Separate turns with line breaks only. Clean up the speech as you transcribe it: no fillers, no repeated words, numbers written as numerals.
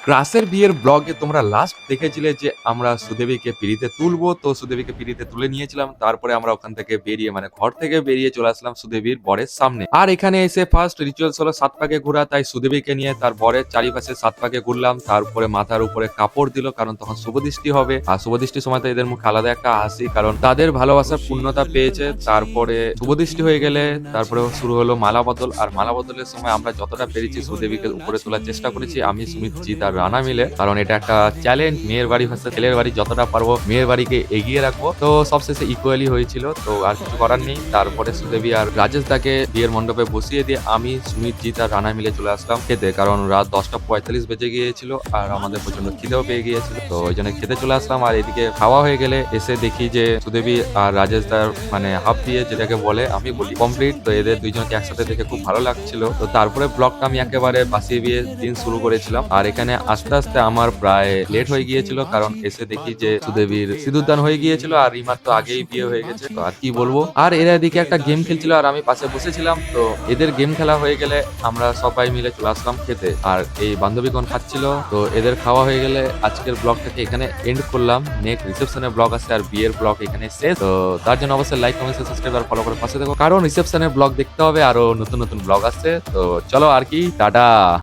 ক্রাসের বিয়ের ব্লগে তোমরা লাস্ট দেখেছিলে যে আমরা সুদেবীকে পিড়িতে তুলবো, তো সুদেবীকে পিড়িতে তুলে নিয়েছিলাম। তারপরে আমরা ওখান থেকে বেরিয়ে মানে ঘর থেকে বেরিয়ে চলে আসলাম সুদেবীর বরের সামনে। আর এখানে এসে ফার্স্ট রিচুয়ালস হলো 7 পাকে ঘোরা, তাই সুদেবীকে নিয়ে তার বরের চারিপাশে 7 পাকে ঘুরলাম। তারপরে মাথার উপরে কাপড় দিল, কারণ তখন শুভদৃষ্টি হবে। আর শুভদৃষ্টির সময় তো এদের মুখে আলাদা একটা হাসি, কারণ তাদের ভালোবাসার পূর্ণতা পেয়েছে। তারপরে শুভদৃষ্টি হয়ে গেলে তারপরে শুরু হলো মালা বদল। আর মালা বদলের সময় আমরা যতটা পেরেছি সুদেবীকে উপরে তোলার চেষ্টা করেছি, আমি, সুমিত, জিৎ আর রানা মিলে, কারণ এটা একটা চ্যালেঞ্জ, মেয়ের বাড়ি ভার্সেস ছেলের বাড়ি, যতটা পারবো মেয়ের বাড়িকে এগিয়ে রাখবো। তো সবশেষে ইকুয়ালি হয়েছিল, তো আর কিছু করার নেই। তারপরে সুদেবী আর রাজেশ দাকে বিয়ের মণ্ডপে বসিয়ে দিয়ে আমি, সুমিত, জিৎ আর রানা মিলে চলে আসলাম খেতে, কারণ রাত 10:45 বেজে গিয়েছিল আর আমাদের প্রচন্ড খিদেও পেয়ে গিয়েছিল। তো ওই জন্য খেতে চলে আসলাম। আর এদিকে খাওয়া হয়ে গেলে এসে দেখি যে সুদেবী আর রাজেশ দার মানে হাফ বিয়ে যেটাকে বলে, আমি বলি, কমপ্লিট। তো এদের দুইজনকে একসাথে দেখে খুব ভালো লাগছিল। তো তারপরে ব্লগটা আমি একেবারে বাসিয়ে বিয়ে দিন শুরু করেছিলাম। আর এখানে আস্তে আস্তে আমার প্রায় লেট হয়ে গিয়েছিল, কারণ এসে দেখি যে সুদেবীর সিঁদুরদান হয়ে গিয়েছিল আর রিমার তো আগেই বিয়ে হয়ে গেছে। তো আর কি বলবো। আর এরা এদিকে একটা গেম খেলছিল আর আমি পাশে বসেছিলাম। তো এদের গেম খেলা হয়ে গেলে আমরা সবাই মিলে চলে আসলাম খেতে। আর এই বান্ধবীগণ খাচ্ছিল। তো এদের খাওয়া হয়ে গেলে আজকের ব্লগটাকে এখানে এন্ড করলাম। নেক্সট রিসেপশনের ব্লগ আছে আর বিয়ের ব্লগ এখানে শেষ। তো তার জন্য অবশ্যই লাইক, কমেন্ট, সাবস্ক্রাইব আর ফলো করে পাশে দেখো, কারণ রিসেপশনের ব্লগ দেখতে হবে, আরো নতুন নতুন ব্লগ আসছে। তো চলো আর কি, টাটা।